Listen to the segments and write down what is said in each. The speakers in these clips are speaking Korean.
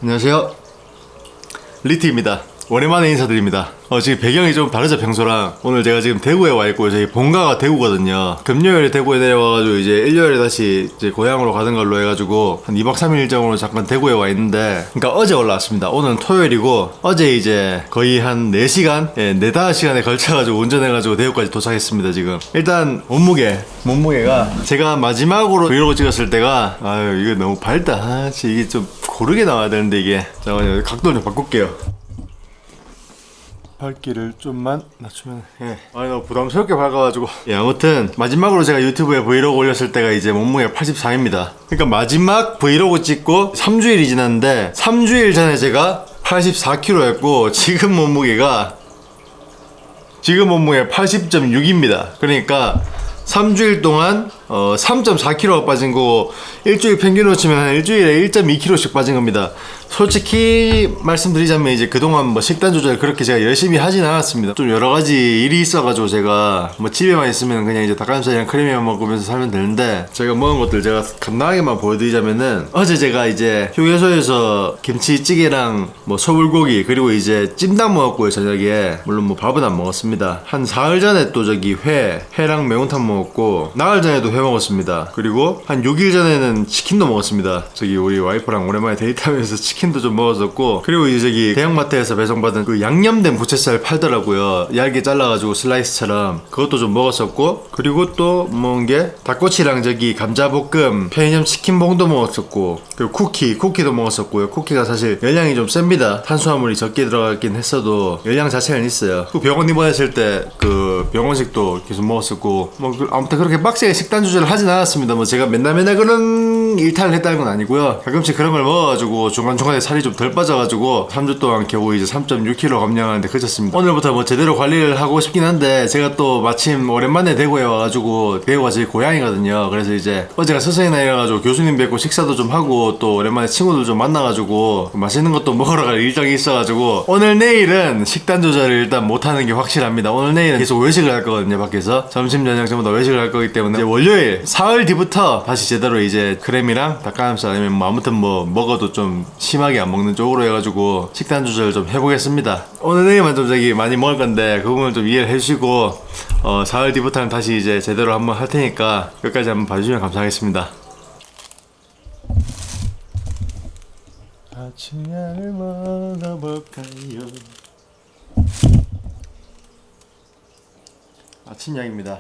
안녕하세요, 리트입니다. 오랜만에 인사드립니다. 지금 배경이 좀 다르죠, 평소랑. 오늘 제가 지금 대구에 와 있고, 저희 본가가 대구거든요. 금요일에 대구에 내려와가지고 이제 일요일에 다시 이제 고향으로 가는 걸로 해가지고 한 2박 3일 일정으로 잠깐 대구에 와 있는데, 그러니까 어제 올라왔습니다. 오늘은 토요일이고, 어제 이제 거의 한 4시간, 4-5시간에 걸쳐가지고 운전해가지고 대구까지 도착했습니다. 지금 일단 몸무게가 제가 마지막으로 브이로그 찍었을 때가, 아유 이거 너무 밝다. 이게 좀 고르게 나와야 되는데, 이게 잠깐만요, 각도 좀 바꿀게요. 밝기를 좀만 낮추면, 아니 너무 부담스럽게 밝아가지고. 아무튼 마지막으로 제가 유튜브에 브이로그 올렸을 때가 이제 몸무게가 84입니다 그러니까 마지막 브이로그 찍고 3주일이 지났는데, 3주일 전에 제가 84kg였고 지금 몸무게가 80.6입니다 그러니까 3주일 동안 3.4kg가 빠진 거고, 일주일 평균으로 치면 한 일주일에 1.2kg씩 빠진 겁니다. 솔직히 말씀드리자면 이제 그동안 뭐 식단 조절 그렇게 제가 열심히 하진 않았습니다. 좀 여러 가지 일이 있어가지고 제가 뭐 집에만 있으면 그냥 이제 닭가슴살이랑 크림만 먹으면서 살면 되는데, 제가 먹은 것들 제가 간단하게만 보여드리자면은, 어제 제가 이제 휴게소에서 김치찌개랑 뭐 소불고기 그리고 이제 찜닭 먹었고요, 저녁에. 물론 뭐 밥은 안 먹었습니다. 한 사흘 전에 또 저기 회랑 매운탕 먹었고, 나흘 전에도 회 먹었습니다. 그리고 한 6일 전에는 치킨도 먹었습니다. 저기 우리 와이프랑 오랜만에 데이트하면서 치킨도 좀 먹었었고, 그리고 이제 저기 대형마트에서 배송받은 그 양념된 부채살 팔더라고요. 얇게 잘라가지고 슬라이스처럼. 그것도 좀 먹었었고, 그리고 또 먹은 게 닭꼬치랑 저기 감자볶음, 편의점 치킨봉도 먹었었고, 그리고 쿠키도 먹었었고요. 쿠키가 사실 열량이 좀 셉니다. 탄수화물이 적게 들어가긴 했어도 열량 자체는 있어요. 그 병원 입원했을 때 그 병원식도 계속 먹었었고, 뭐 아무튼 그렇게 빡세게 식단 조절을 하진 않았습니다. 뭐 제가 맨날 그런 일탈을 했다는 건 아니고요. 가끔씩 그런 걸 먹어가지고 중간중간에 살이 좀 덜 빠져가지고 3주 동안 겨우 이제 3.6kg 감량하는데 그쳤습니다. 오늘부터 뭐 제대로 관리를 하고 싶긴 한데, 제가 또 마침 오랜만에 대구에 와가지고, 대구가 제 고향이거든요. 그래서 이제 어제가 스승의 날이라가지고 교수님 뵙고 식사도 좀 하고, 또 오랜만에 친구들 좀 만나가지고 맛있는 것도 먹으러 갈 일정이 있어가지고, 오늘 내일은 식단 조절을 일단 못하는 게 확실합니다. 오늘 내일은 계속 외식을 할 거거든요. 밖에서 점심 저녁 전부 다 외식을 할 거기 때문에, 이제 월요일 사흘 뒤부터 다시 제대로 이제 크렘이랑 닭가슴살, 아니면 뭐 아무튼 뭐 먹어도 좀 심하게 안 먹는 쪽으로 해가지고 식단 조절 좀 해보겠습니다. 오늘 내일만 좀 저기 많이 먹을 건데 그 부분을 좀 이해를 해주시고, 사흘 뒤부터는 다시 이제 제대로 한번 할 테니까 끝까지 한번 봐주시면 감사하겠습니다. 아침약을 먹어볼까요? 아침약입니다.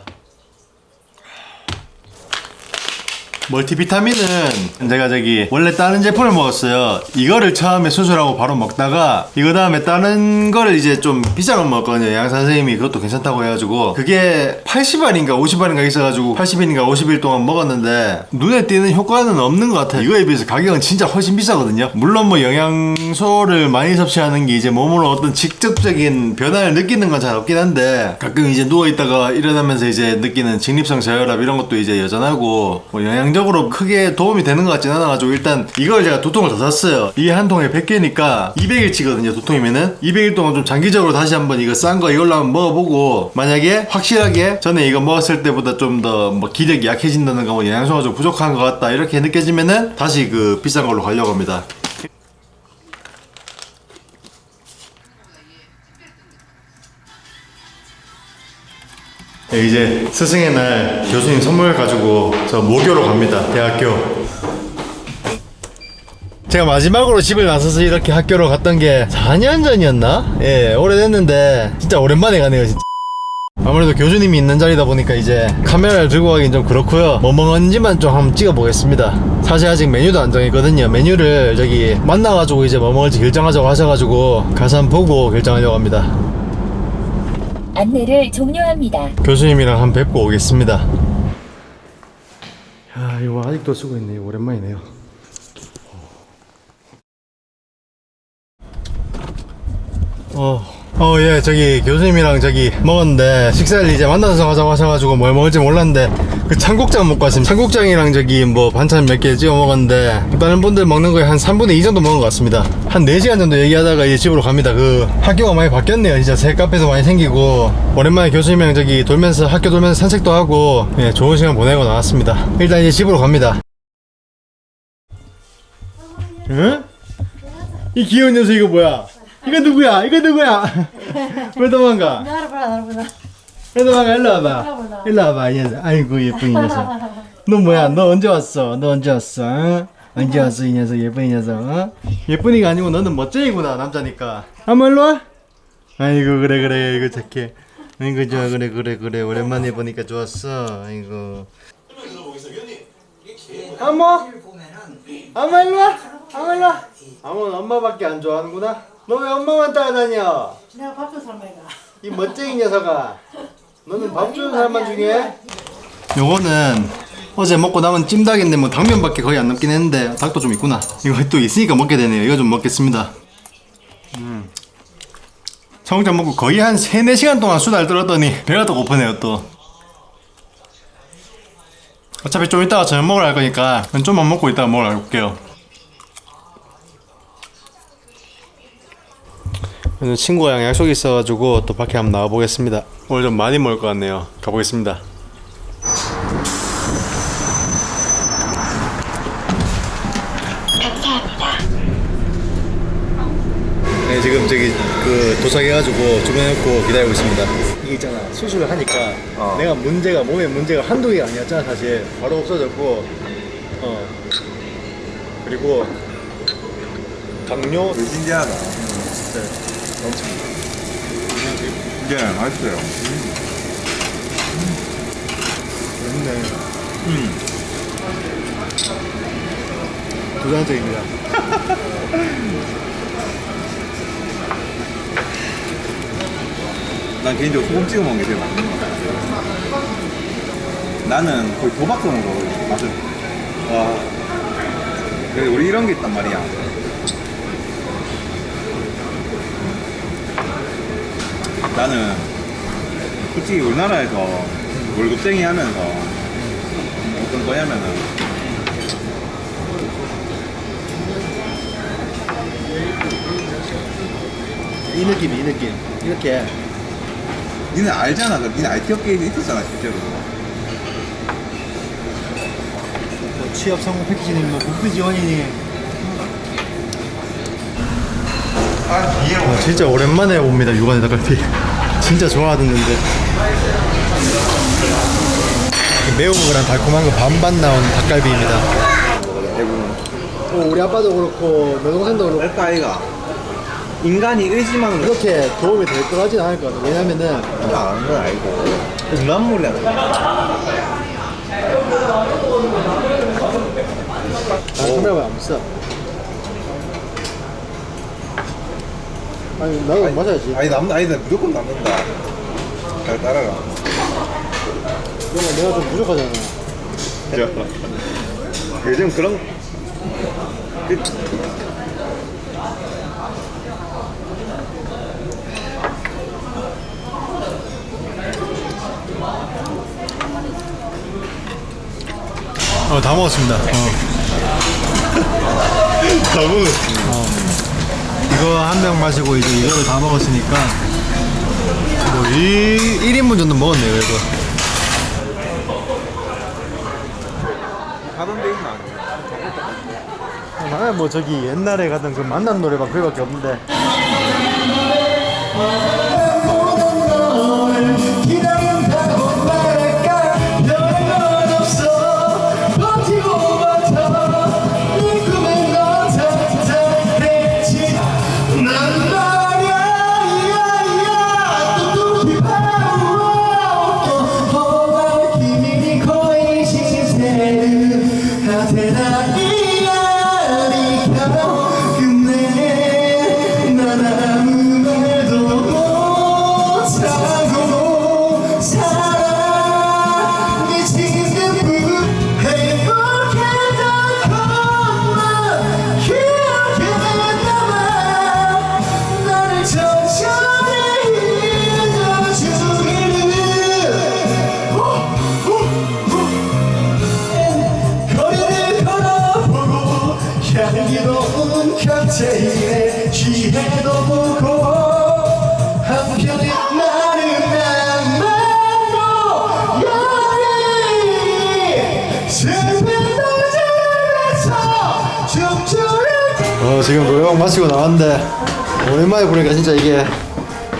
멀티비타민은 제가 저기 원래 다른 제품을 먹었어요. 이거를 처음에 수술하고 바로 먹다가, 이거 다음에 다른 거를 이제 좀 비싼 거 먹었거든요. 양선생님이 그것도 괜찮다고 해가지고, 그게 80알인가 50알인가 있어가지고 80일인가 50일 동안 먹었는데 눈에 띄는 효과는 없는 것 같아요. 이거에 비해서 가격은 진짜 훨씬 비싸거든요. 물론 뭐 영양소를 많이 섭취하는 게 이제 몸으로 어떤 직접적인 변화를 느끼는 건 잘 없긴 한데, 가끔 이제 누워있다가 일어나면서 이제 느끼는 직립성 저혈압 이런 것도 이제 여전하고, 뭐 적으로 크게 도움이 되는 것 같진 않아가지고, 일단 이걸 제가 2통을 더 샀어요. 이게 한 통에 100개니까 200일치거든요 2통이면은 200일 동안 좀 장기적으로 다시 한번 이거 싼 거 이걸로 한번 먹어보고, 만약에 확실하게 전에 이거 먹었을 때보다 좀 더 뭐 기력이 약해진다는가, 뭐 영양소가 좀 부족한 것 같다 이렇게 느껴지면은 다시 그 비싼 걸로 가려고 합니다. 이제 스승의 날 교수님 선물 가지고 저 모교로 갑니다. 대학교. 제가 마지막으로 집을 나서서 이렇게 학교로 갔던 게 4년 전이었나? 오래됐는데 진짜 오랜만에 가네요, 진짜. 아무래도 교수님이 있는 자리다 보니까 이제 카메라를 들고 가긴 좀 그렇고요. 뭐 먹었는지만 좀 한번 찍어 보겠습니다. 사실 아직 메뉴도 안 정했거든요. 메뉴를 저기 만나가지고 이제 뭐 먹을지 결정하자고 하셔가지고 가서 한번 보고 결정하려고 합니다. 안내를 종료합니다. 교수님이랑 한번 뵙고 오겠습니다. 야, 이거 아직도 쓰고 있네. 오랜만이네요. 예, 저기 교수님이랑 저기 먹었는데, 식사를 이제 만나서 가자고 하셔가지고 뭘 먹을지 몰랐는데 그 청국장 먹고 왔습니다. 청국장이랑 저기 뭐 반찬 몇 개 찍어 먹었는데, 다른 분들 먹는 거에 한 3분의 2 정도 먹은 것 같습니다. 한 4시간 정도 얘기하다가 이제 집으로 갑니다. 그 학교가 많이 바뀌었네요. 진짜 새 카페도 많이 생기고, 오랜만에 교수님이랑 저기 돌면서 학교 돌면서 산책도 하고, 예, 좋은 시간 보내고 나왔습니다. 일단 이제 집으로 갑니다. 응? 이 귀여운 녀석 이거 뭐야? 이거 누구야? 이거 누구야? 왜 도망가? 왜 도망가? 일로 와봐. 일로 와봐 이 녀석. 아이고 예쁜 이 녀석. 너 뭐야? 너 언제 왔어? 너 언제 왔어? 어? 언제 왔어 이 녀석? 예쁜 이 녀석. 어? 예쁜이가 아니고 너는 멋쟁이구나 남자니까. 한번 일로 와. 아이고 그래 이거 착해. 아이고 좋아 그래 오랜만에 보니까 좋았어. 아이고. 아모 일로 와. 아모는 엄마밖에 안 좋아하는구나. 너 왜 엄마만 따라다녀? 내가 밥 좀 삶아가. 이 멋쟁이 녀석아. 너는 밥 주는 사람만 중요해? 요거는 어제 먹고 남은 찜닭인데 뭐 당면밖에 거의 안 남긴 했는데 닭도 좀 있구나. 이거 또 있으니까 먹게 되네요. 이거 좀 먹겠습니다. 청국장 먹고 거의 한 3-4시간 동안 수다를 떨었더니 배가 더 고프네요 또. 어차피 좀 이따가 저녁 먹으러 갈 거니까 좀만 먹고 이따가 먹으러 갈게요. 오늘 친구랑 약속이 있어가지고 또 밖에 한번 나가보겠습니다. 오늘 좀 많이 먹을 것 같네요. 가보겠습니다. 네, 지금 저기 그 도착해가지고 주문해놓고 기다리고 있습니다. 이게 있잖아, 수술을 하니까 내가 몸에 문제가 한두 개가 아니었잖아. 사실 바로 없어졌고, 그리고 당뇨 신기하다. 진짜 엄청. 네, 맛있어요. 맛있네. 도전적입니다. 난 개인적으로 소금 찍어 먹는 게 제일 맛있는 것 같아. 나는 거의 도박성으로 맛을. 와. 그래, 우리 이런 게 있단 말이야. 나는 솔직히 우리나라에서 월급쟁이 하면서 어떤 거냐면은 이 느낌 이렇게. 니네 알잖아. 니네 IT 업계에 있었잖아 실제로. 뭐 취업 성공 패키지니 뭐 국비 지원이니. 진짜 오랜만에 옵니다. 육안의 닭갈비. 진짜 좋아하던데. 매운 거랑 달콤한 거 반반 나온 닭갈비입니다. 우리 아빠도 그렇고 내 동생도 그렇고 랄까 아이가 인간이 의지만으로 그렇게 도움이 될 거 하진 않을 것 같아. 왜냐면은 아는 건 알고 음란물이야. 카메라만 안 써. 아니 나도 마셔야지. 아니 아니 무조건 남는다. 잘 따라가. 내가 좀 부족하잖아. 요즘 그런 다 먹었습니다. 다 먹었어. 이거 한 병 마시고 이제 이거를 다 먹었으니까 뭐 1인분 정도 먹었네요. 그래도 하던 데 있나? 나는 뭐 저기 옛날에 가던 그 만난 노래방 그거밖에 없는데. 향기로운 칵테일에 취해도 보고 한편에 나는 나만도 여전히 슬픈 노점에서 춤추는 지금 노래방 마치고 나왔는데 오랜만에 보니까 진짜 이게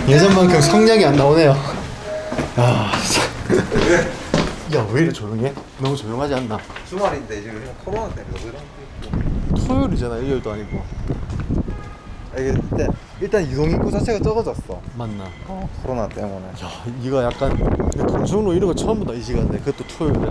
예전만큼 성량이 안 나오네요. 야, 야, 왜 이래 조용해? 너무 조용하지 않나? 주말인데 지금 코로나 때문에 그런 토요일이잖아, 일요일도 아니고. 이게 일단 이동인구 자체가 적어졌어. 맞나? 코로나 때문에. 야, 이거 약간 동성로 이런 거 처음 본다 이 시간에. 그것도 토요일에.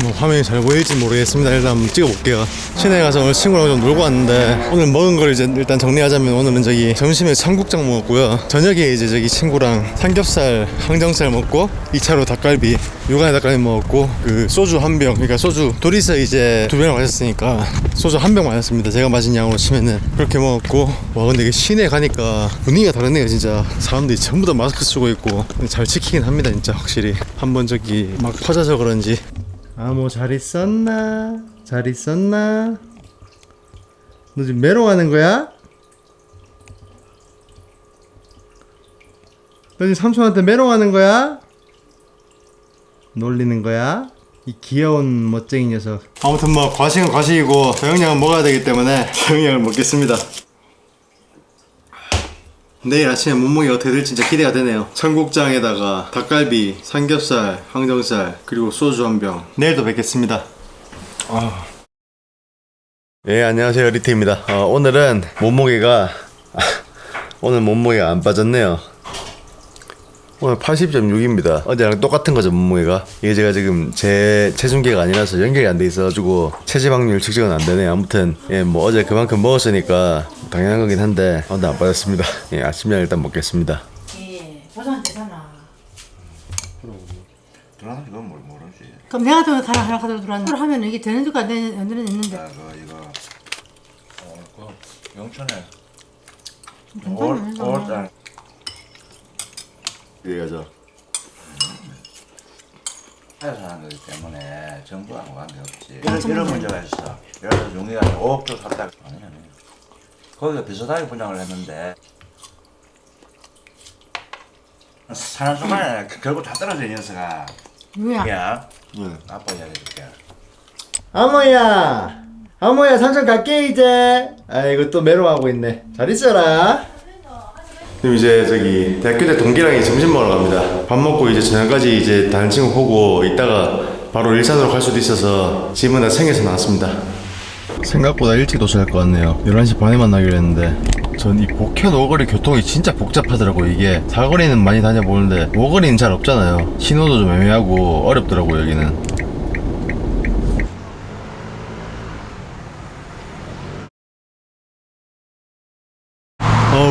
뭐 화면이 잘 보일지 모르겠습니다. 일단 한번 찍어볼게요. 시내에 가서 오늘 친구랑 좀 놀고 왔는데 오늘 먹은 걸 이제 일단 정리하자면 오늘은 저기 점심에 청국장 먹었고요. 저녁에 이제 저기 친구랑 삼겹살, 항정살 먹고 2차로 닭갈비, 육안에 닭갈비 먹었고 그 소주 한 병, 그러니까 소주 둘이서 이제 2병을 마셨으니까 소주 한 병 마셨습니다. 제가 마신 양으로 치면은 그렇게 먹었고 와 근데 이게 시내 가니까 분위기가 다르네요. 진짜 사람들이 전부 다 마스크 쓰고 있고 잘 지키긴 합니다. 진짜 확실히 한번 저기 막 퍼져서 그런지 아모 잘 있었나? 잘 있었나? 너 지금 메롱하는 거야? 너 지금 삼촌한테 메롱하는 거야? 놀리는 거야? 이 귀여운 멋쟁이 녀석. 아무튼 뭐 과식은 과식이고 저녁량은 먹어야 되기 때문에 저녁량을 먹겠습니다. 내일 아침에 몸무게가 어떻게 될지 진짜 기대가 되네요. 청국장에다가 닭갈비, 삼겹살, 항정살, 그리고 소주 한 병. 내일도 뵙겠습니다. 예, 안녕하세요. 리트입니다. 오늘은 몸무게가 오늘 몸무게가 안 빠졌네요. 오늘 80.6입니다. 어제랑 똑같은 거죠, 몸무게가. 이게 제가 지금 제 체중계가 아니라서 연결이 안 돼 있어가지고 체지방률 측정은 안 되네요. 아무튼 예, 뭐 어제 그만큼 먹었으니까 당연한 거긴 한데 오늘 안 빠졌습니다. 예, 아침에 일단 먹겠습니다. 예, 보상 되잖아. 들어가서 이건 뭘 모르지. 그럼 내가 또 하나 가지고 들어왔는데 하면 이게 되는 줄까 안 되는 줄은 있는데. 이거 그 영천에 괜찮아. 그래가죠. 회사 사는 거기 때문에 정부하고 관계없지. 이런 문제가 있어. 예를 들어서 용기가 5억조 샀다. 아니. 거기가 비슷하게 분양을 했는데 사는 순간에 결국 다 떨어져 이 녀석아. 뭐야? 야, 응. 아빠 이야기해줄게. 아모야 삼촌 갈게 이제. 아이고 또 메롱하고 있네. 잘 있어라. 그럼 이제 저기 대학교 때 동기랑 점심 먹으러 갑니다. 밥 먹고 이제 저녁까지 이제 다른 친구 보고 이따가 바로 일산으로 갈 수도 있어서 집은 다 챙겨서 나왔습니다. 생각보다 일찍 도착할 것 같네요. 11시 반에 만나기로 했는데 전 이 복현 오거리 교통이 진짜 복잡하더라고요. 이게 사거리는 많이 다녀보는데 오거리는 잘 없잖아요. 신호도 좀 애매하고 어렵더라고요 여기는.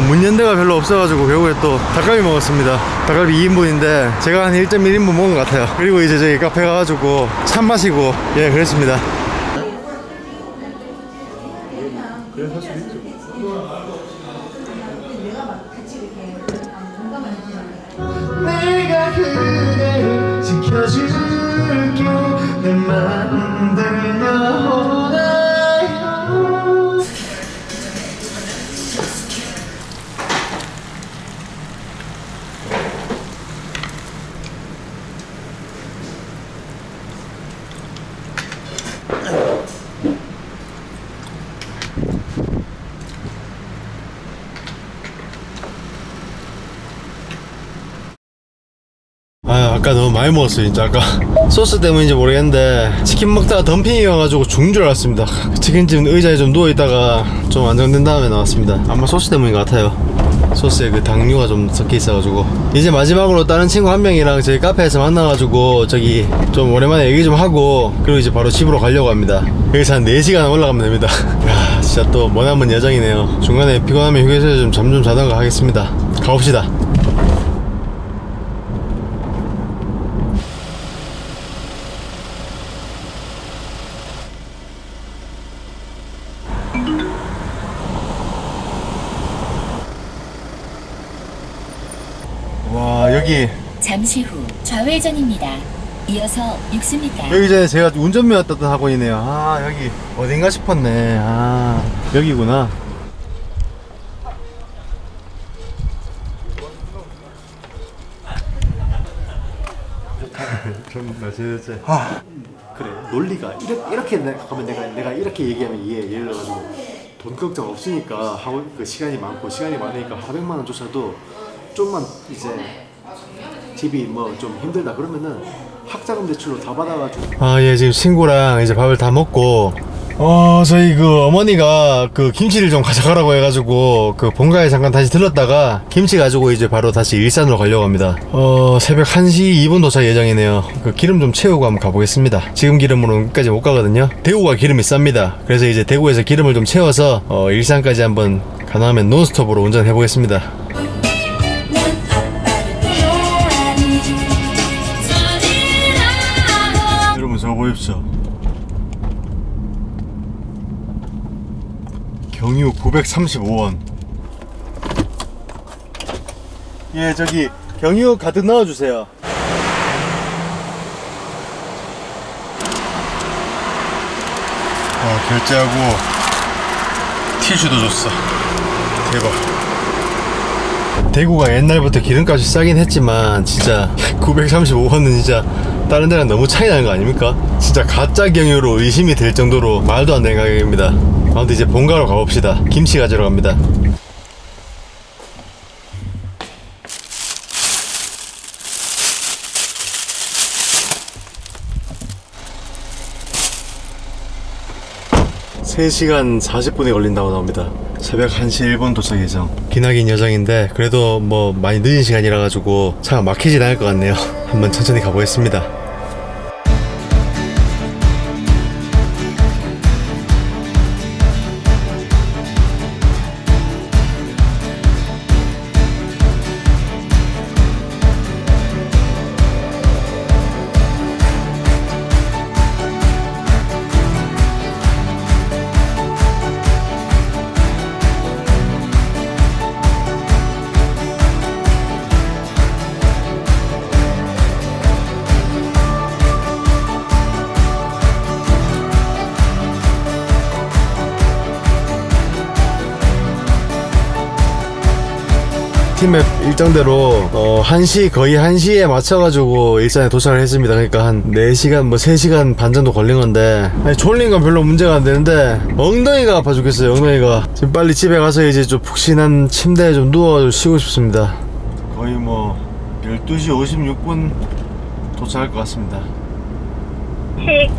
문 연대가 별로 없어가지고 결국에 또 닭갈비 먹었습니다. 닭갈비 2인분인데 제가 한 1.1인분 먹은 것 같아요. 그리고 이제 저기 카페 가가지고 차 마시고 예 그랬습니다. 내가 그대를 지켜줄게 날 만들려 아까 너무 많이 먹었어요 진짜. 아까 소스 때문인지 모르겠는데 치킨 먹다가 덤핑이어가지고 죽은 줄 알았습니다. 치킨집 의자에 좀 누워있다가 좀 안정된 다음에 나왔습니다. 아마 소스 때문인 것 같아요. 소스에 그 당류가 좀 섞여 있어가지고. 이제 마지막으로 다른 친구 한 명이랑 저희 카페에서 만나가지고 저기 좀 오랜만에 얘기 좀 하고 그리고 이제 바로 집으로 가려고 합니다. 여기서 한 4시간 올라가면 됩니다. 야 진짜 또 머나먼 여정이네요. 중간에 피곤하면 휴게소에 좀 잠 좀 자던가 하겠습니다. 가봅시다. 와 여기 잠시 후 좌회전입니다. 이어서 60m. 여기 전에 제가 운전면허 땄던 학원이네요. 아 여기 어딘가 싶었네. 아 여기구나. 좀 맛있지. 그래 논리가 이렇게 가면 내가 이렇게 얘기하면 이해. 예를 들어가지고 돈 걱정 없으니까 하고 그 시간이 많으니까 400만 원조차도 좀만 이제 집이 뭐 좀 힘들다 그러면은 학자금 대출로 다 받아가지고. 예, 지금 친구랑 이제 밥을 다 먹고 저희 그 어머니가 그 김치를 좀 가져가라고 해가지고 그 본가에 잠깐 다시 들렀다가 김치 가지고 이제 바로 다시 일산으로 가려고 합니다. 새벽 1시 2분 도착 예정이네요. 그 기름 좀 채우고 한번 가보겠습니다. 지금 기름으로는 끝까지 못 가거든요. 대구가 기름이 쌉니다. 그래서 이제 대구에서 기름을 좀 채워서 일산까지 한번 가능하면 논스톱으로 운전해 보겠습니다. 여러분 저거 보십시오. 경유 935원. 예, 저기 경유 가득 넣어주세요. 결제하고 티슈도 줬어. 대박. 대구가 옛날부터 기름값이 싸긴 했지만 진짜 935원은 진짜 다른 데랑 너무 차이 나는 거 아닙니까? 진짜 가짜 경유로 의심이 될 정도로 말도 안 되는 가격입니다. 아무튼 이제 본가로 가봅시다. 김치 가지러 갑니다. (3시간 40분이) 걸린다고 나옵니다. 새벽 1시 1분 도착 예정. 기나긴 여정인데 그래도 뭐 많이 늦은 시간이라 가지고 차가 막히진 않을 것 같네요. 한번 천천히 가보겠습니다. 팀맵 일정대로 1시 거의 1시에 맞춰가지고 일산에 도착을 했습니다. 그러니까 한 4시간 뭐 3시간 반 정도 걸린 건데 졸린 건 별로 문제가 안 되는데 엉덩이가 아파 죽겠어요. 엉덩이가. 지금 빨리 집에 가서 이제 좀 푹신한 침대에 좀 누워 쉬고 싶습니다. 거의 뭐 12시 56분 도착할 것 같습니다. 치킨.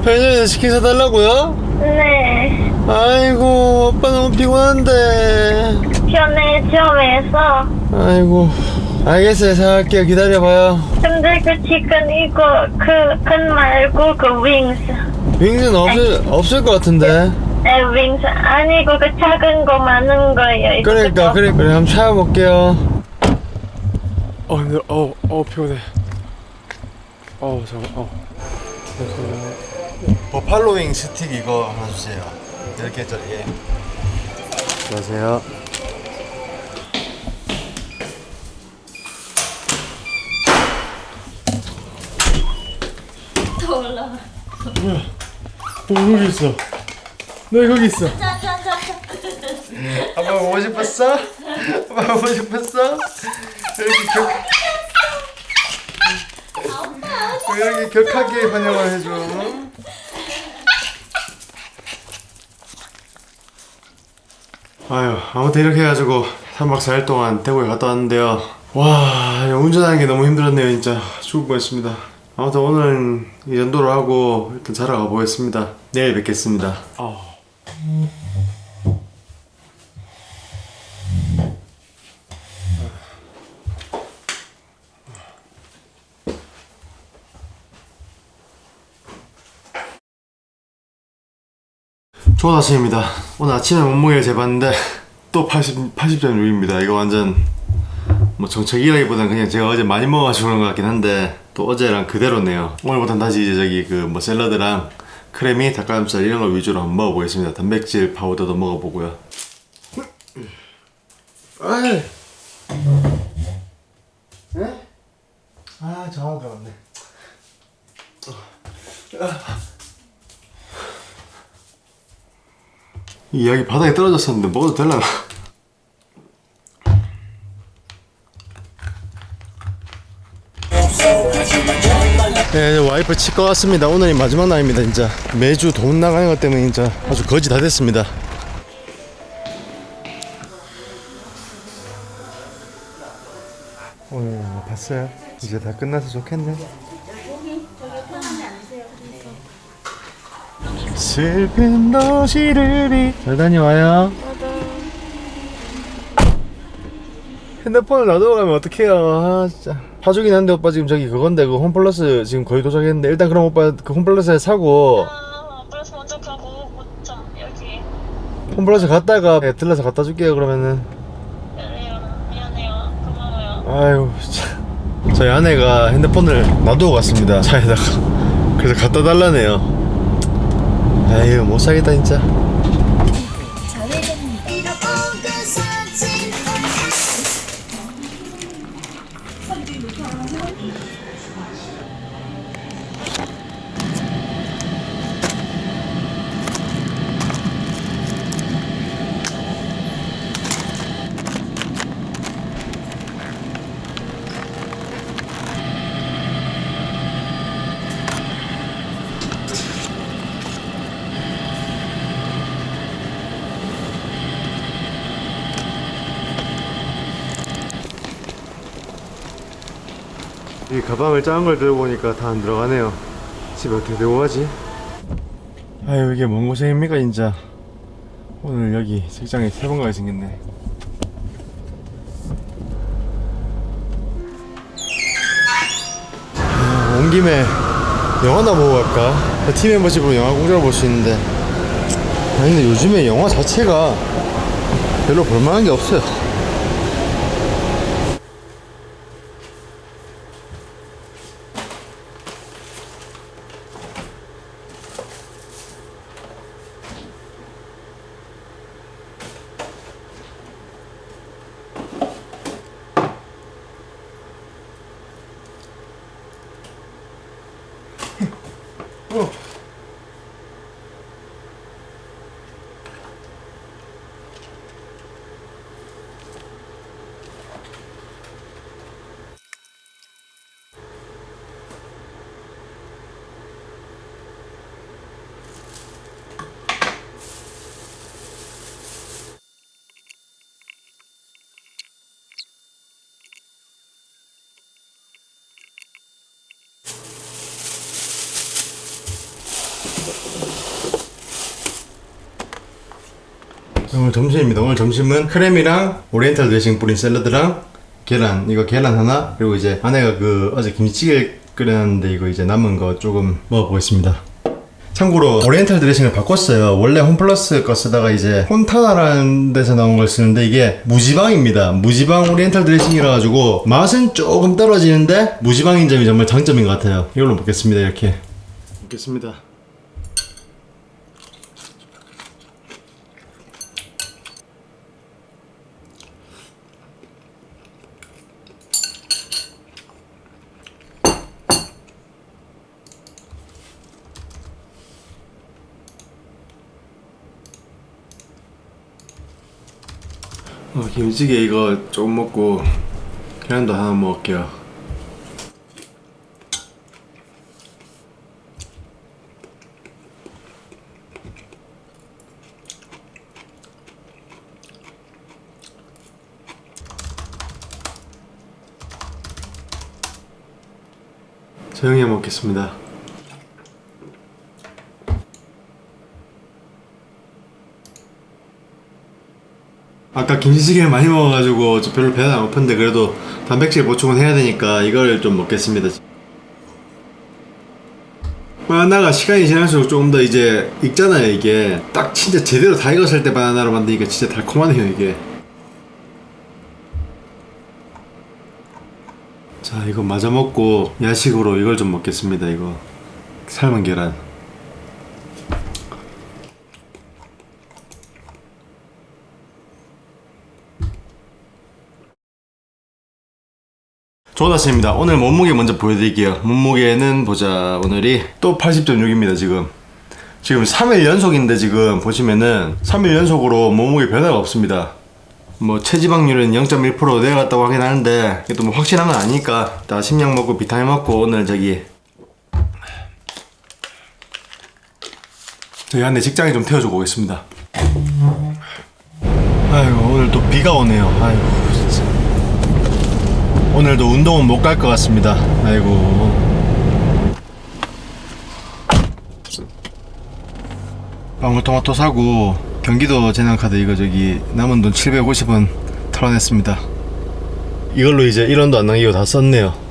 편의점에서 치킨 사달라고요? 네. 아이고 오빠 너무 피곤한데. 편의점에서. 아이고 알겠어요. 사갈게요. 기다려봐요. 근데 그 치킨 이거 그 말고 그 윙스. 윙스는 없을 것 같은데. 네, 윙스 아니고 그 작은 거 많은 거예요. 이거 그러니까 그거. 그래 한번 찾아볼게요. 근데 피곤해. 버팔로윙 스틱 이거 하나 주세요. 10개짜리. 예. 안녕하세요. 더 올라와. 뭐야? 거기 있어. 너 거기 있어. 아빠 보고 싶었어? 아빠 보고 싶었어? 이렇게 격하게 환영을 해줘. 아무튼 이렇게 해가지고 3박 4일 동안 대구에 갔다 왔는데요. 와, 운전하는 게 너무 힘들었네요. 진짜 죽을 뻔했습니다. 아무튼 오늘은 이 정도로 하고 일단 자러 가보겠습니다. 내일 뵙겠습니다. 좋은 아침입니다. 오늘 아침에 몸무게를 재봤는데 또 80.6입니다. 이거 완전 뭐 정책이라기보단 그냥 제가 어제 많이 먹어가지고 그런 것 같긴 한데 또 어제랑 그대로네요. 오늘부터는 다시 이제 저기 그 뭐 샐러드랑 크래미, 닭가슴살 이런 거 위주로 한번 먹어보겠습니다. 단백질 파우더도 먹어보고요. 아이. 에? 정확히 들어갔네. 이 약이 바닥에 떨어졌었는데 먹어도 되려나? 네, 와이프 치과 왔습니다. 오늘이 마지막 날입니다. 진짜 매주 돈 나가는 것 때문에 진짜 아주 거지 다 됐습니다. 오늘 봤어요? 이제 다 끝나서 좋겠네. 슬픈 도시를 잘 다녀와요. 핸드폰을 놔두고 가면 어떡해요. 아 진짜 파죽이긴 한데 오빠 지금 저기 그건데 그 홈플러스 지금 거의 도착했는데 일단 그럼 오빠 그 홈플러스에 사고 그래서 먼저 가고 못자 여기. 홈플러스 갔다가 들러서 갖다 줄게요 그러면은. 미안해요. 고마워요. 아유 진짜 저희 아내가 핸드폰을 놔두고 갔습니다 차에다가. 그래서 갖다 달라네요. 아유 못 사겠다 진짜. 좌회전입니다. 이 가방을 작은 걸 들고 오니까 다 안 들어가네요. 집에 어떻게 들고 가지? 아유 이게 뭔 고생입니까 진짜. 오늘 여기 책장에 3번 가게 생겼네. 온 김에 영화나 보고 갈까? 팀 멤버십으로 영화 공짜로 볼 수 있는데 아니 근데 요즘에 영화 자체가 별로 볼만한 게 없어요. 오늘 점심입니다. 오늘 점심은 크림이랑 오리엔탈 드레싱 뿌린 샐러드랑 계란, 이거 계란 하나, 그리고 이제 아내가 그 어제 김치찌개 끓였는데 이거 이제 남은 거 조금 먹어보겠습니다. 참고로 오리엔탈 드레싱을 바꿨어요. 원래 홈플러스 거 쓰다가 이제 폰타나라는 데서 나온 걸 쓰는데 이게 무지방입니다. 무지방 오리엔탈 드레싱이라 가지고 맛은 조금 떨어지는데 무지방인 점이 정말 장점인 것 같아요. 이걸로 먹겠습니다. 이렇게 먹겠습니다. 김치찌개 이거 조금 먹고 계란도 하나 먹을게요. 조용히 먹겠습니다. 아까 김치찌개를 많이 먹어가지고 별로 배가 안 고픈데 그래도 단백질 보충은 해야 되니까 이걸 좀 먹겠습니다. 바나나가 시간이 지날수록 조금 더 이제 익잖아요. 이게 딱 진짜 제대로 다 익었을 때 바나나로 만드니까 진짜 달콤하네요 이게. 자 이거 마저 먹고 야식으로 이걸 좀 먹겠습니다. 이거 삶은 계란. 좋은 아침입니다. 오늘 몸무게 먼저 보여드릴게요. 몸무게는 보자. 오늘이 또 80.6입니다. 지금 3일 연속인데 지금 보시면은 3일 연속으로 몸무게 변화가 없습니다. 뭐 체지방률은 0.1% 내려갔다고 하긴 하는데 이게 또 뭐 확실한 건 아니니까 다 식량 먹고 비타민 먹고 오늘 저기 안에 직장에 좀 태워주고 오겠습니다. 아이고 오늘 또 비가 오네요. 아이고 진짜 오늘도 운동은 못 갈 것 같습니다. 아이고 방울토마토 사고 경기도 재난카드 이거 저기 남은 돈 750원 털어냈습니다. 이걸로 이제 1원도 안 남기고 다 썼네요.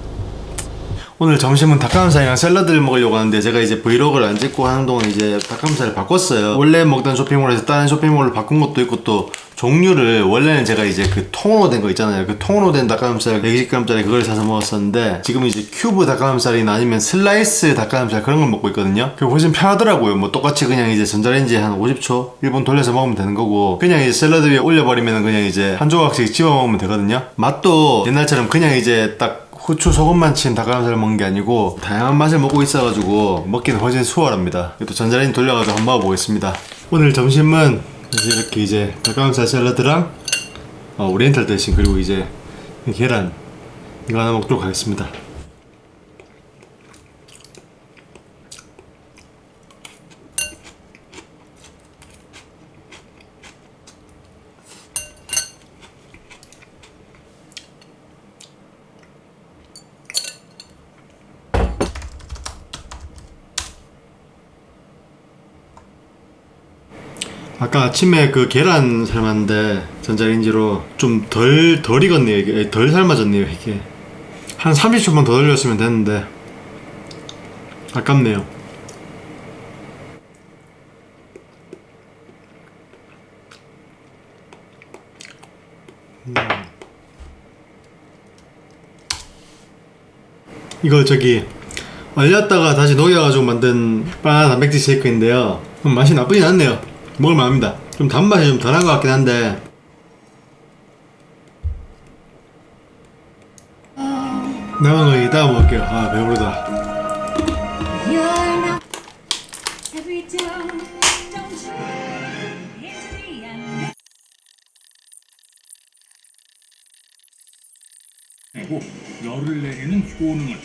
오늘 점심은 닭가슴살이랑 샐러드를 먹으려고 하는데 제가 이제 브이로그를 안 찍고 하는 동안 이제 닭가슴살을 바꿨어요. 원래 먹던 쇼핑몰에서 다른 쇼핑몰로 바꾼 것도 있고 또 종류를 원래는 제가 이제 그 통으로 된 거 있잖아요. 그 통으로 된 닭가슴살 120g짜리 그걸 사서 먹었었는데 지금 이제 큐브 닭가슴살이나 아니면 슬라이스 닭가슴살 그런 걸 먹고 있거든요. 그게 훨씬 편하더라고요. 뭐 똑같이 그냥 이제 전자레인지에 한 50초 1분 돌려서 먹으면 되는 거고 그냥 이제 샐러드 위에 올려버리면 그냥 이제 한 조각씩 집어 먹으면 되거든요. 맛도 옛날처럼 그냥 이제 딱 후추 소금만 친 닭가슴살을 먹는 게 아니고 다양한 맛을 먹고 있어가지고 먹기는 훨씬 수월합니다. 또 전자레인지 돌려가지고 한번 먹어보겠습니다. 오늘 점심은 이렇게 이제 닭가슴살 샐러드랑 오리엔탈 드레싱 그리고 이제 계란 이거 하나 먹도록 하겠습니다. 아까 아침에 그 계란 삶았는데 전자레인지로 좀 덜 익었네요. 이게 덜 삶아졌네요. 이게 한 30초만 더 돌렸으면 됐는데 아깝네요. 이거 저기 얼렸다가 다시 녹여가지고 만든 바나나 단백질 쉐이크인데요. 맛이 나쁘진 않네요. 먹을만합니다. 좀 단맛이 좀 덜한 것 같긴 한데 남은 거 이따가 먹을게요. 아 배부르다. 그리고 열을 내리는 효능을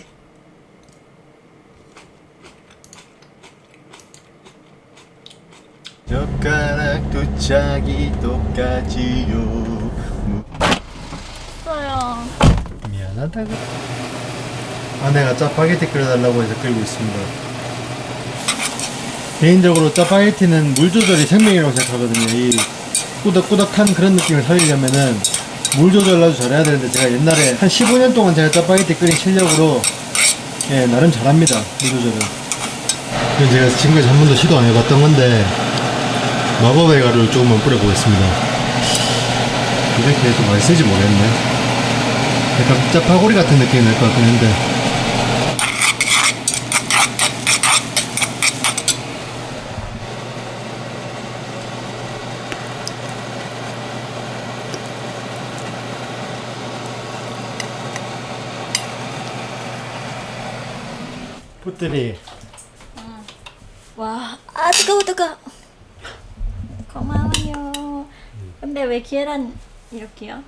젓가락 두 짝이 똑같이요. 써요. 미안하다고. 아내가 짜파게티 끓여달라고 해서 끓이고 있습니다. 개인적으로 짜파게티는 물 조절이 생명이라고 생각하거든요. 이 꾸덕꾸덕한 그런 느낌을 살리려면은 물 조절을 아주 잘해야 되는데 제가 옛날에 한 15년 동안 제가 짜파게티 끓인 실력으로 나름 잘합니다. 물 조절은. 그래서 제가 지금까지 한 번도 시도 안 해봤던 건데 마법의 가루를 조금만 뿌려보겠습니다. 이렇게 해도 맛있을지 모르겠네. 약간 짜파구리 같은 느낌이 날 것 같긴 한데 풋들이 와, 뜨거워. 고마워요. 근데 왜 계란 이렇게요?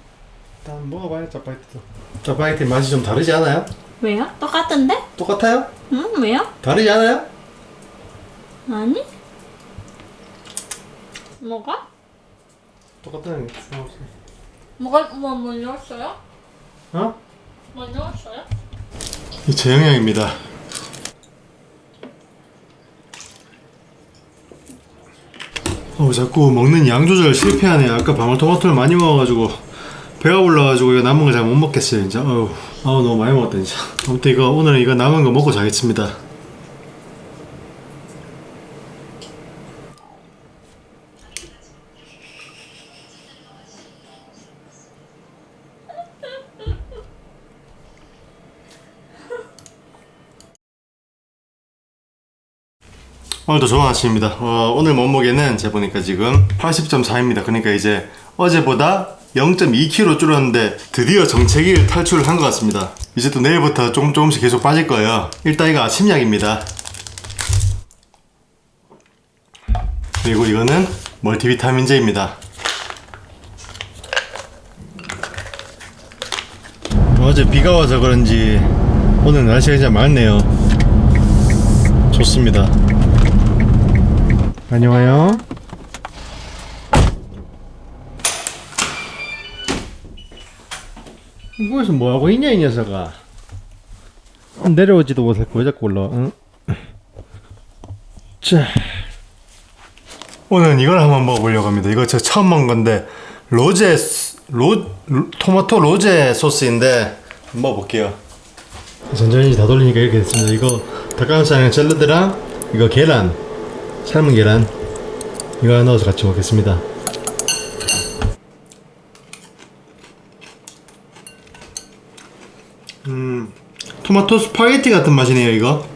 일단 먹어봐요. 짜파게티도 짜파게티 맛이 좀 다르지 않아요? 왜요? 똑같은데? 똑같아요? 응, 왜요? 다르지 않아요? 아니? 뭐가? 똑같다는 게 뭐 넣었어요? 어? 뭐 넣었어요? 이 제형형입니다. 자꾸 먹는 양 조절 실패하네. 아까 방울토마토를 많이 먹어가지고 배가 불러가지고 이거 남은 거 잘 못 먹겠어요 진짜. 너무 많이 먹었다 진짜. 아무튼 오늘은 이거 남은 거 먹고 자겠습니다. 오늘도 좋은 아침입니다. 오늘 몸무게는 제가 보니까 지금 80.4입니다. 그러니까 이제 어제보다 0.2kg 줄었는데 드디어 정체기를 탈출을 한 것 같습니다. 이제 또 내일부터 조금씩 계속 빠질 거예요. 일단 이거 아침약입니다. 그리고 이거는 멀티비타민제입니다. 어제 비가 와서 그런지 오늘 날씨가 진짜 맑네요. 좋습니다. 안녕하세요. 이거에서 뭐하고 있냐 이 녀석아. 내려오지도 못했고 왜 자꾸 올라와. 응? 자, 오늘은 이걸 한번 먹어보려고 합니다. 이거 제가 처음 먹은 건데 토마토 로제 소스인데 한번 먹어볼게요. 전자레인지 다 돌리니까 이렇게 됐습니다. 이거 닭가슴살이랑 샐러드랑 이거 계란, 삶은 계란 이거 하나 넣어서 같이 먹겠습니다. 토마토 스파게티 같은 맛이네요 이거.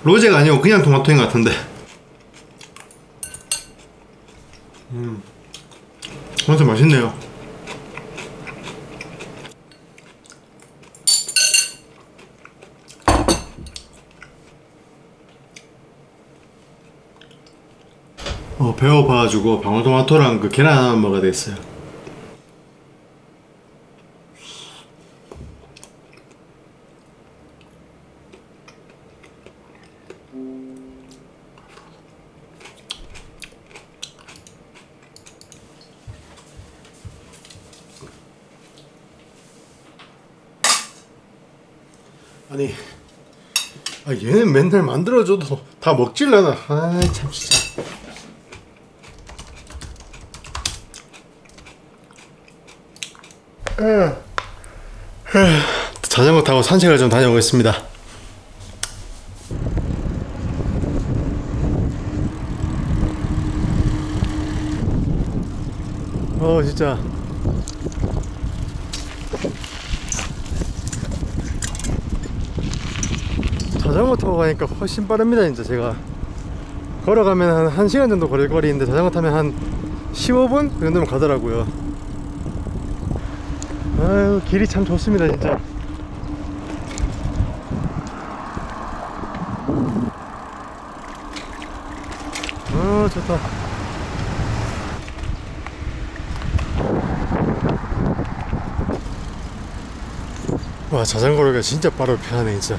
로제가 아니고 그냥 토마토인 것 같은데. 완전 맛있네요. 배고파가지고 방울토마토랑 그 계란 하나 먹어야 되겠어요. 아니, 얘는 맨날 만들어줘도 다 먹질라나. 아이 참 진짜. 자전거 타고 산책을 좀 다녀오겠습니다. 진짜 자전거 타고 가니까 훨씬 빠릅니다. 진짜 제가 걸어가면 한 1시간 정도 걸릴 거리인데 자전거 타면 한 15분? 그 정도면 가더라고요. 아유, 길이 참 좋습니다 진짜. 좋다. 와, 자전거가 진짜 빠르게 편하네 진짜.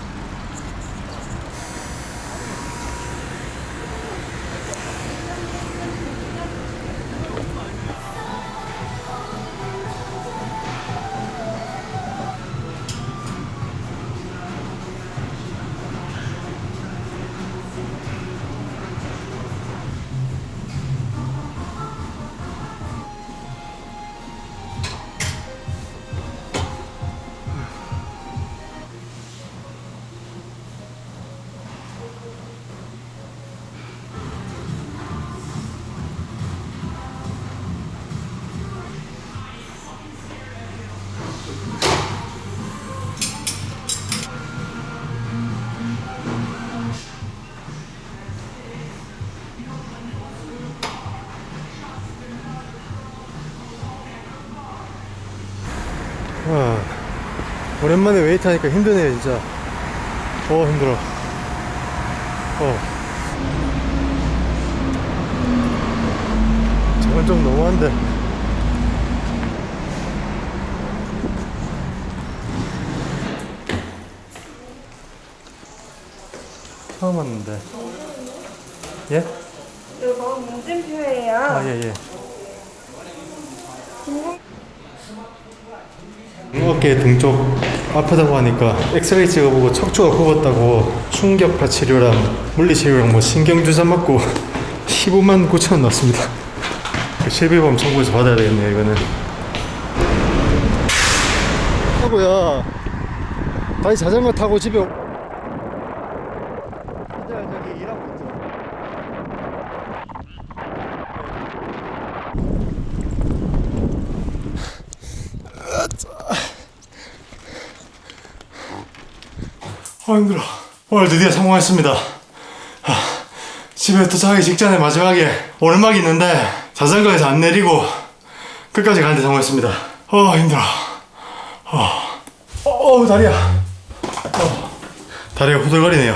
오랜만에 웨이트 하니까 힘드네요 진짜. 힘들어. 저건 좀 너무한데. 처음 왔는데. 예? 이거 문진표예요. 예. 어깨 등 쪽 아프다고 하니까 엑스레이 찍어보고 척추가 굽었다고 충격파 치료랑 물리치료랑 뭐 신경주사 맞고 15만 9천 원 나왔습니다. 실비보험 청구해서 받아야 되겠네요 이거는. 하고요. 다시 자전거 타고 집에 저기 일하고 있죠. 힘들어. 오늘 드디어 성공했습니다. 집에 도착하기 직전에 마지막에 오르막이 있는데 자전거에서 안 내리고 끝까지 가는데 성공했습니다. 힘들어. 다리야. 다리가 후들거리네요.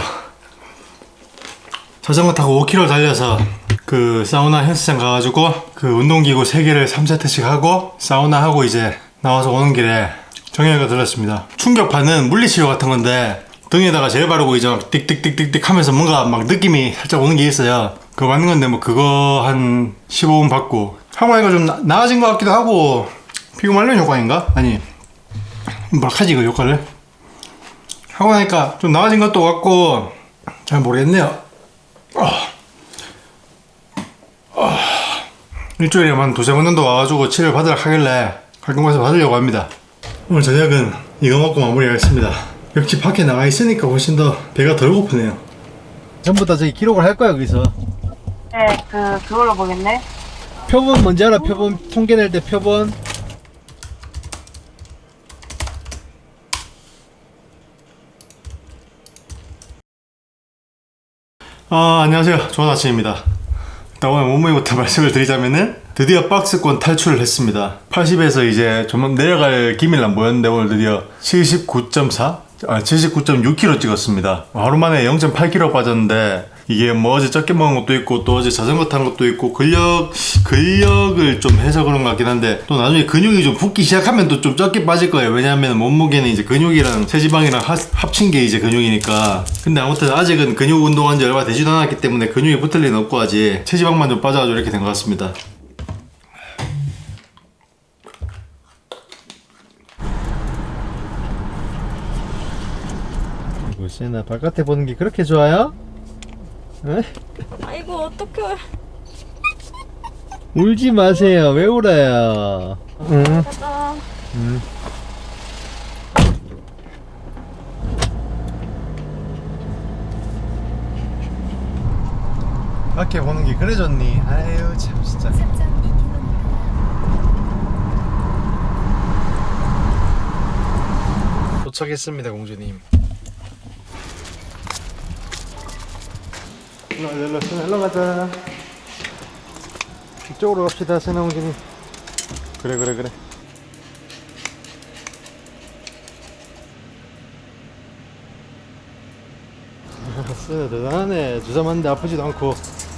자전거 타고 5km 달려서 그 그 사우나 헬스장 가가지고 그 운동기구 3개를 3세트씩 하고 사우나 하고 이제 나와서 오는 길에 정형외과 들렀습니다. 충격파는 물리치료 같은 건데 등에다가 젤 바르고 이제 막 띡띡띡띡띡 하면서 뭔가 막 느낌이 살짝 오는 게 있어요. 그거 맞는 건데 뭐 그거 한 15분 받고 하고 나니까 좀 나아진 것 같기도 하고 피부 말리는 효과인가? 아니 뭐라카지 그 효과를 하고 나니까 좀 나아진 것도 같고 잘 모르겠네요. 일주일에만 2-3번 정도 와가지고 치료를 받으라 하길래 가끔 가서 받으려고 합니다. 오늘 저녁은 이거 먹고 마무리하겠습니다. 역시 밖에 나가 있으니까 훨씬 더 배가 덜 고프네요. 전부 다 저기 기록을 할 거야 거기서. 네, 그걸로 보겠네. 표본 뭔지 알아? 표본 통계 낼 때 표본. 안녕하세요. 좋은 아침입니다. 일단 오늘 몸무게부터 말씀을 드리자면은 드디어 박스권 탈출을 했습니다. 80에서 이제 좀 내려갈 기미는 안 보였는데 오늘 드디어 79.4? 79.6kg 찍었습니다. 하루 만에 0.8kg 빠졌는데 이게 뭐 어제 적게 먹은 것도 있고 또 어제 자전거 탄 것도 있고 근력을 좀 해서 그런 것 같긴 한데 또 나중에 근육이 좀 붙기 시작하면 또 좀 적게 빠질 거예요. 왜냐하면 몸무게는 이제 근육이랑 체지방이랑 합친 게 이제 근육이니까. 근데 아무튼 아직은 근육 운동한 지 얼마 되지도 않았기 때문에 근육이 붙을 리는 없고 아직 체지방만 좀 빠져가지고 이렇게 된 것 같습니다. 시나 바깥에 보는 게 그렇게 좋아요? 에? 아이고 어떡해. 울지 마세요. 왜 울어요? 응. 가자. 응. 밖에 보는 게 그래 좋니? 아유 참 진짜. 3.2km. 도착했습니다 공주님. 일로 가자. 이쪽으로 갑시다 세나 공주님. 그래. 세나 대단하네. 주사 맞는데 아프지도 않고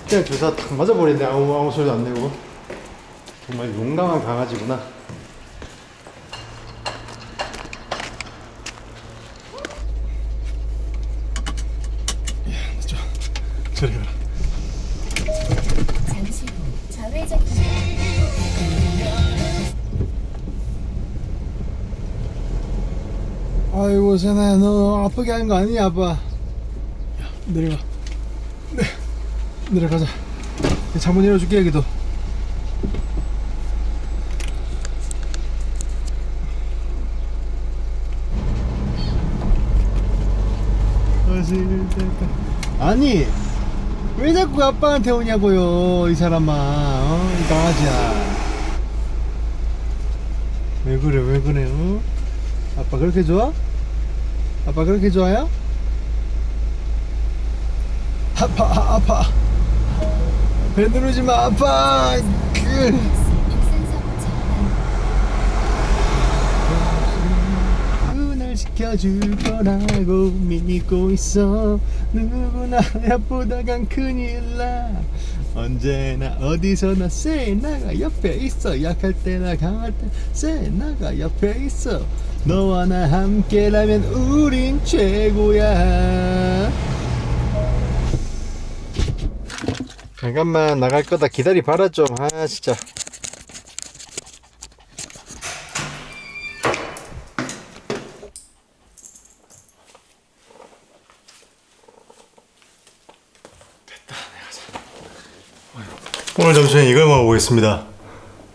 그냥 주사 탁 맞아버리네. 아무 소리도 안 내고. 정말 용감한 강아지구나. 저리 가라. 잠시 후 좌회전입니다. 아이고 세나야 너 아프게 하는 거 아니야 아빠. 야 내려가. 네 내려가자. 창문 열어줄게 여기도. 아니 왜 자꾸 아빠한테 오냐고요 이 사람아. 이 강아지야. 왜 그래 어? 아빠 그렇게 좋아? 아빠 그렇게 좋아요? 아파 배 누르지 마 아파. 날 지켜줄 거라고 믿고 있어. 누구나 나보다간 큰일 나. 언제나 어디서나 세나가 옆에 있어. 약할 때나 강할 때 세나가 옆에 있어. 너와 나 함께라면 우린 최고야. 잠깐만 나갈 거다 기다리 봐라 좀. 아 진짜. 오늘 점심에 이걸 먹어보겠습니다.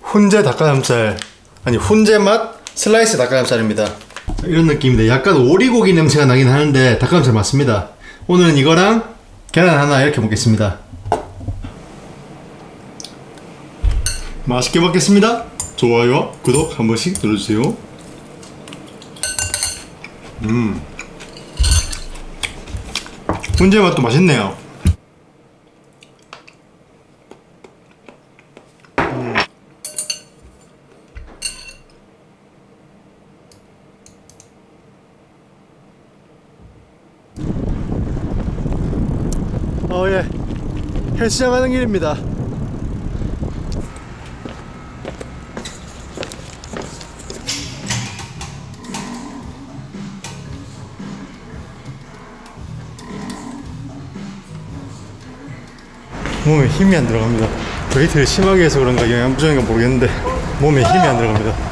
훈제 닭가슴살, 아니 훈제 맛 슬라이스 닭가슴살입니다. 이런 느낌인데 약간 오리고기 냄새가 나긴 하는데 닭가슴살 맞습니다. 오늘은 이거랑 계란 하나 이렇게 먹겠습니다. 맛있게 먹겠습니다. 좋아요와 구독 한 번씩 눌러주세요. 훈제 맛도 맛있네요. 예. 헬스장 가는 길입니다. 몸에 힘이 안 들어갑니다. 웨이트를 심하게 해서 그런가 영양 부족인가 모르겠는데 몸에 힘이 안 들어갑니다.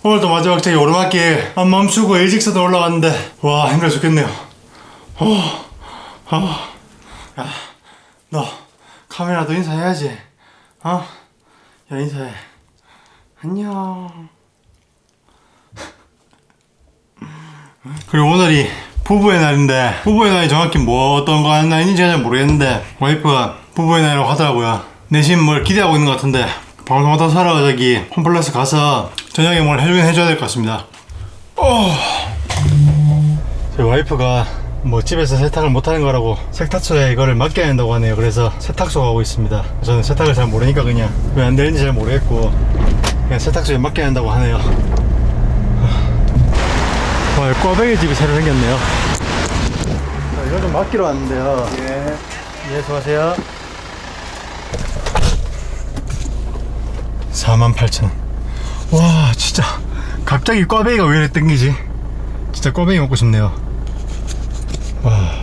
오늘도 마지막 저기 오르막길 안 멈추고 일직선으로 올라왔는데 와 힘들어 죽겠네요. 야, 너 카메라도 인사해야지. 야 인사해. 안녕. 그리고 오늘이 부부의 날인데 부부의 날이 정확히 뭐 어떤 거 하는 날인지 잘 모르겠는데 와이프가 부부의 날이라고 하더라고요. 내심 뭘 기대하고 있는 것 같은데 방송하다 살아 저기 홈플러스 가서 저녁에 뭘 해줘야 될 것 같습니다. 저희 와이프가 뭐 집에서 세탁을 못하는 거라고 세탁소에 이거를 맡겨야 한다고 하네요. 그래서 세탁소 가고 있습니다. 저는 세탁을 잘 모르니까 그냥 왜 안 되는지 잘 모르겠고 그냥 세탁소에 맡겨야 한다고 하네요. 와, 꽈배기 집이 새로 생겼네요. 자, 이거 좀 맡기러 왔는데요. 예, 수고하세요. 48,000원. 와, 진짜 갑자기 꽈배기가 왜 이렇게 땡기지? 진짜 꽈배기 먹고 싶네요. 와.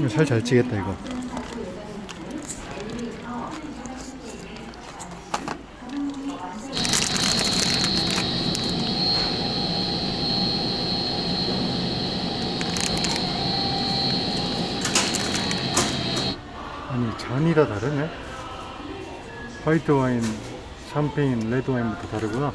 살 잘 찌겠다 이거. 아니 잔이 다 다르네. 화이트 와인, 샴페인, 레드 와인부터 다르구나.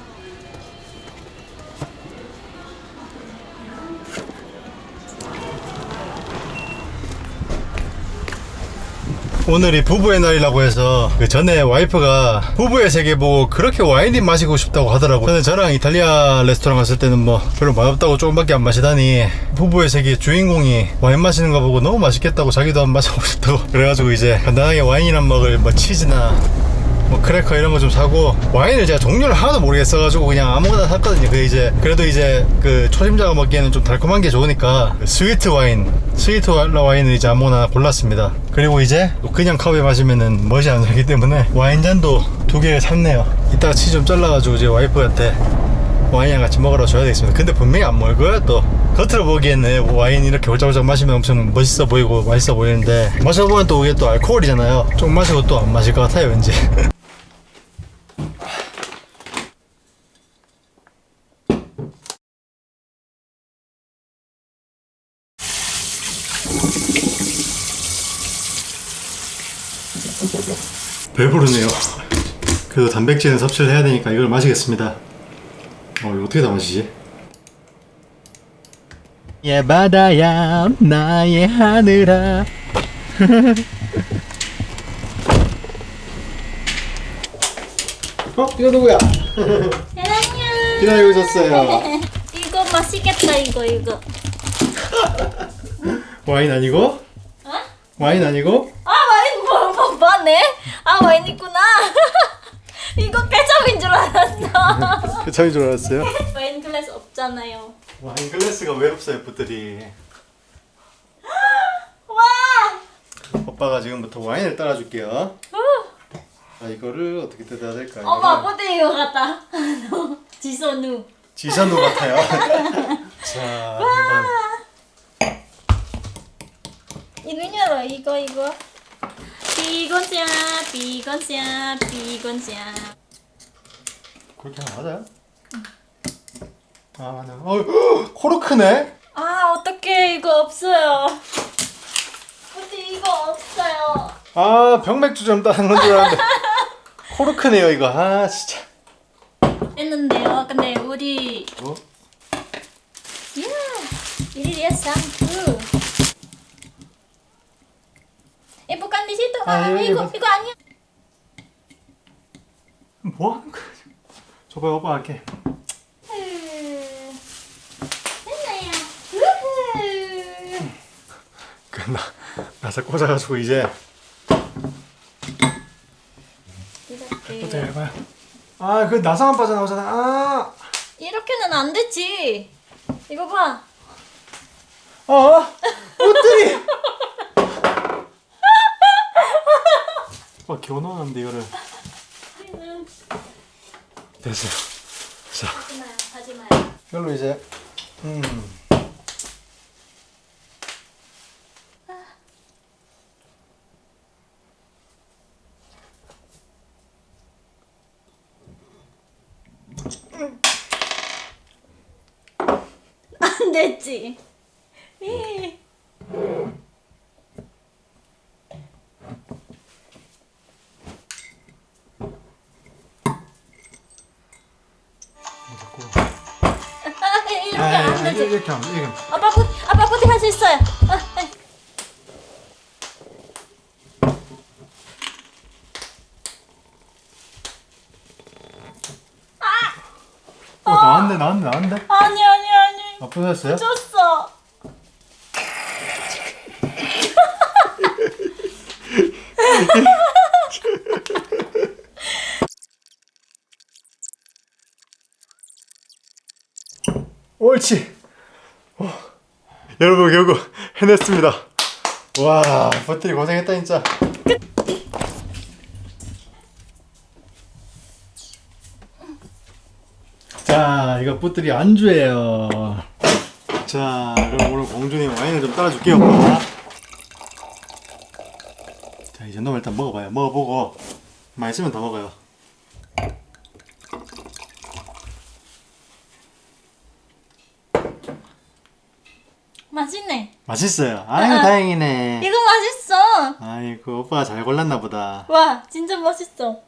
오늘이 부부의 날이라고 해서 그 전에 와이프가 부부의 세계 보고 그렇게 와인이 마시고 싶다고 하더라고. 저랑 이탈리아 레스토랑 갔을 때는 뭐 별로 맛없다고 조금밖에 안 마시다니 부부의 세계 주인공이 와인 마시는 거 보고 너무 맛있겠다고 자기도 한번 마셔보고 싶다고 그래가지고 이제 간단하게 와인이랑 먹을 뭐 치즈나 뭐 크래커 이런 거 좀 사고 와인을 제가 종류를 하나도 모르겠어가지고 그냥 아무거나 샀거든요. 그 이제 그래도 이제 그 초심자가 먹기에는 좀 달콤한 게 좋으니까 스위트 와인을 이제 아무거나 골랐습니다. 그리고 이제 그냥 컵에 마시면은 멋이 안 나기 때문에 와인잔도 2개를 샀네요. 이따가 치즈 좀 잘라가지고 이제 와이프한테 와인이랑 같이 먹으러 줘야 되겠습니다. 근데 분명히 안 먹을 거예요. 또 겉으로 보기에는 와인 이렇게 홀짝홀짝 마시면 엄청 멋있어 보이고 맛있어 보이는데 마셔보면 또 이게 또 알코올이잖아요. 좀 마시고 또 안 마실 것 같아요 왠지. 배부르네요. 그래도 단백질은 섭취를 해야 되니까 이걸 마시겠습니다. 이거 어떻게 다 마시지? 예 바다야 나의 하늘아. 이거 누구야? 사랑해요. 기다리고 있었어요. 이거 맛있겠다 이거. 와인 아니고? 와인 아니고? 와인 뭐네? 와인 있구나. 이거 케첩인 줄 알았어. 케첩인 줄 알았어요? 와인 글라스 없잖아요. 와인 글래스가 왜 없어요, 붓들이? 와! 오빠가 지금부터 와인을 따라줄게요. 자, 이거를 어떻게 뜯어야 될까요? 아버지 이거 같다. 지선우. 지선우 같아요. 자, 한번. 이거 열어 이거. 비건샤. 그렇게 하나 맞아요? 아 맞네. 코르크네? 어떡해 이거 없어요. 어디 이거 없어요. 병맥주 좀 따는 건 줄 알았는데 코르크네요 이거. 진짜. 했는데요. 근데 우리 이리야 샴푸. bukan di situ. 이거 아니야. 뭐 하는 거야? 줘봐요, 오빠 할게. 나서 꽂아가지고 이제 이렇게 해봐요. 아, 그 나사만 빠져나오잖아. 아, 이렇게는 안 되지. 이거 봐. 옷들이. 겨누는데 이거를. 됐어요. 자, 하지 마요. 이걸로 이제 안 됐지. 이. 이렇게 안 되지. 이렇게 하면 이렇게. 아빠 부디 할 수 있어요. 나왔네. 아니. 부셨어요? 줬어. 옳지. 여러분 결국 해냈습니다. 와, 버틀이 고생했다 진짜. 자, 이거 뿌들이 안주예요. 자, 그럼 오늘 공주님 와인을 좀 따라줄게요. 자, 이 정도면 일단 먹어봐요. 먹어보고 맛있으면 더 먹어요. 맛있네. 맛있어요. 아이고 다행이네. 이거 맛있어. 아이고 오빠가 잘 골랐나 보다. 와, 진짜 맛있어.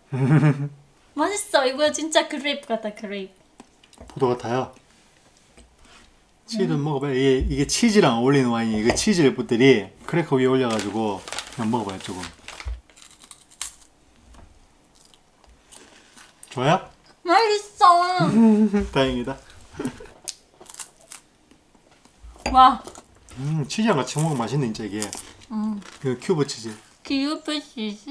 맛있어. 이거 진짜 그레이프 같다. 그레이프. 포도 같아요. 치즈 먹어봐요. 이게 치즈랑 어울리는 와인이 이거 치즈를 뿌들이 크래커 위에 올려가지고 그냥 먹어봐요 조금. 좋아요? 맛있어. 다행이다. 와. 치즈랑 같이 먹으면 맛있네 진짜 이게. 그 큐브 치즈. 큐브 치즈.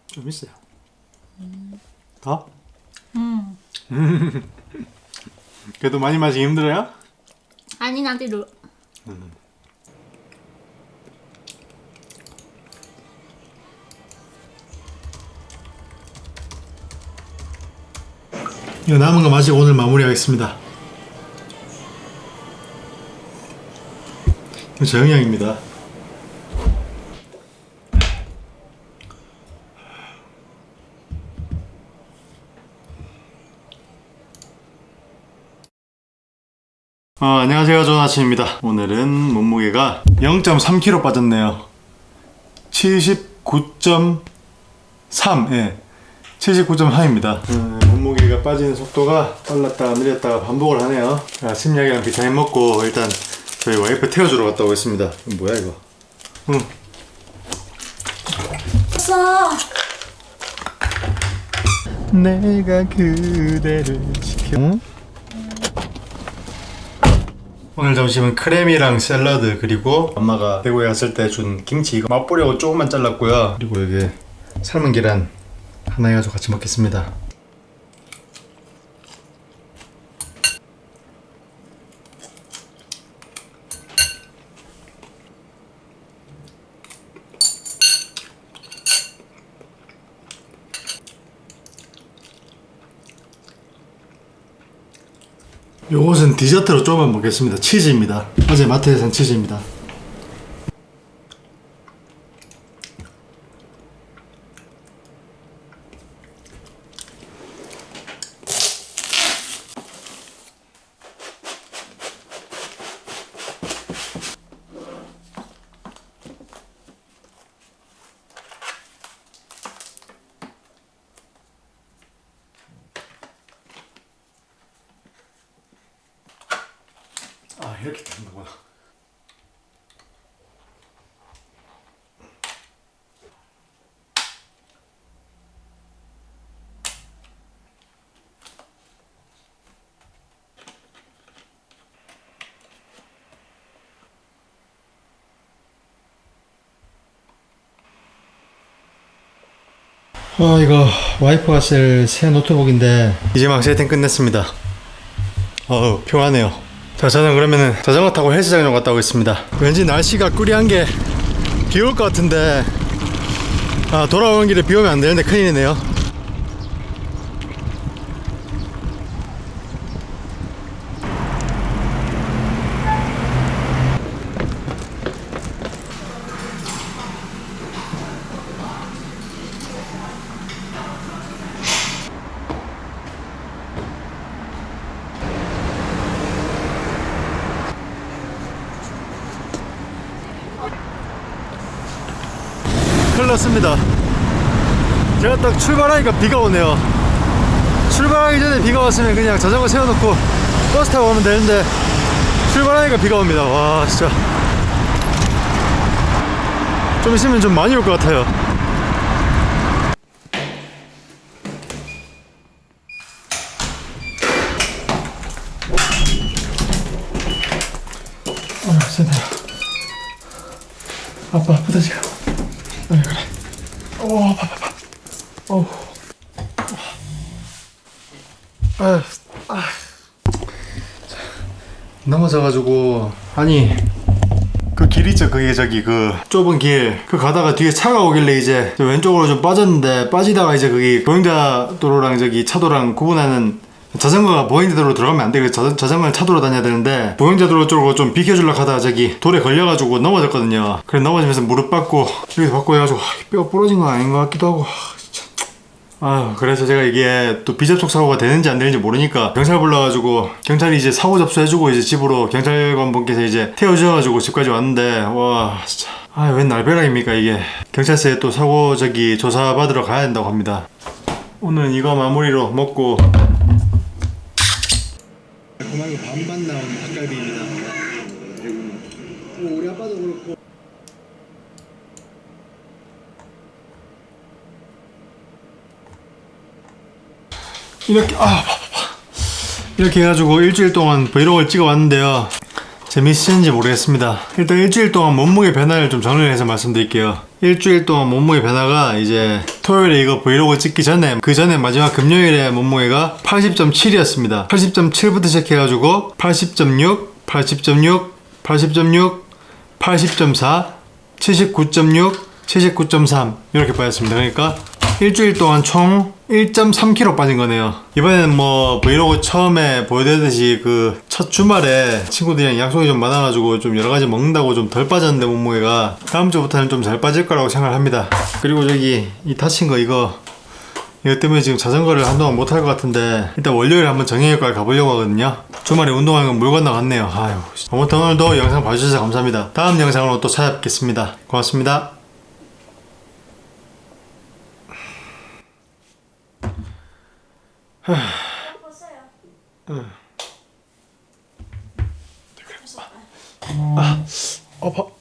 좀 있어요. 더? 그래도 많이 마시기 힘들어요? 아니 나도. 이거 남은 거 마시고 오늘 마무리하겠습니다. 이거 저영양입니다. 안녕하세요. 좋은 아침입니다. 오늘은 몸무게가 0.3kg 빠졌네요. 79.3, 예. 79.3입니다. 몸무게가 빠지는 속도가 빨랐다가 느렸다가 반복을 하네요. 심약이랑 비타민 먹고 일단 저희 와이프 태워주러 갔다 오겠습니다. 뭐야 이거? 왔어. 내가 그대를 지켜. 오늘 점심은 크래미랑 샐러드 그리고 엄마가 대구에 갔을 때 준 김치 이거 맛보려고 조금만 잘랐고요. 그리고 여기 삶은 계란 하나 해가지고 같이 먹겠습니다. 요것은 디저트로 조금만 먹겠습니다. 치즈입니다. 어제 마트에서 산 치즈입니다. 아, 이렇게 되는구나. 이거 와이프가 쓸 새 노트북인데 이제 막 세팅 끝냈습니다. 어우 평하네요. 자 저는 그러면은 자전거 타고 헬스장 좀 갔다 오겠습니다. 왠지 날씨가 꾸리한 게 비 올 것 같은데 돌아오는 길에 비 오면 안 되는데 큰일이네요. 큰일 났습니다. 제가 딱 출발하니까 비가 오네요. 출발하기 전에 비가 왔으면 그냥 자전거 세워놓고 버스 타고 오면 되는데 출발하니까 비가 옵니다. 와 진짜 좀 있으면 좀 많이 올 것 같아요. 세다. 아빠 아프다 지금. 그래. 아파. 넘어져가지고 아니 그 길 있죠 그게 저기 그 좁은 길 그 가다가 뒤에 차가 오길래 이제 왼쪽으로 좀 빠졌는데 빠지다가 이제 거기 보행자 도로랑 저기 차도랑 구분하는 자전거가 보행자 도로로 들어가면 안 돼. 그래서 자전거는 차도로 다녀야 되는데 보행자 도로 쪽으로 좀 비켜주려고 하다가 저기 돌에 걸려가지고 넘어졌거든요. 그래 넘어지면서 무릎 꿇고 여기서 받고 해가지고 뼈 부러진 건 아닌 것 같기도 하고 진짜. 그래서 제가 이게 또 비접촉 사고가 되는지 안 되는지 모르니까 경찰 불러가지고 경찰이 이제 사고 접수해주고 이제 집으로 경찰관 분께서 이제 태워주셔가지고 집까지 왔는데 와 진짜 웬 날벼락입니까 이게. 경찰서에 또 사고 저기 조사 받으러 가야 된다고 합니다. 오늘 이거 마무리로 먹고 고mar고 반반 나온 닭갈비입니다. 우리 아빠도 그렇고 이렇게 해가지고 일주일 동안 브이로그를 찍어 왔는데요. 재밌으신지 모르겠습니다. 일단 일주일 동안 몸무게 변화를 좀 정리를 해서 말씀드릴게요. 일주일 동안 몸무게 변화가 이제 토요일에 이거 브이로그 찍기 전에 그 전에 마지막 금요일에 몸무게가 80.7이었습니다 80.7부터 시작해가지고 80.6 80.6 80.6 80.4 79.6 79.3 이렇게 빠졌습니다. 그러니까 일주일 동안 총 1.3kg 빠진 거네요. 이번에는 뭐 브이로그 처음에 보여드렸듯이 그 첫 주말에 친구들이랑 약속이 좀 많아가지고 좀 여러가지 먹는다고 좀 덜 빠졌는데 몸무게가 다음 주부터는 좀 잘 빠질 거라고 생각을 합니다. 그리고 저기 이 다친 거 이거 때문에 지금 자전거를 한동안 못 할 것 같은데 일단 월요일에 한번 정형외과를 가보려고 하거든요. 주말에 운동하는 건 물 건너갔네요. 아무튼 오늘도 영상 봐주셔서 감사합니다. 다음 영상으로 또 찾아뵙겠습니다. 고맙습니다. 아파.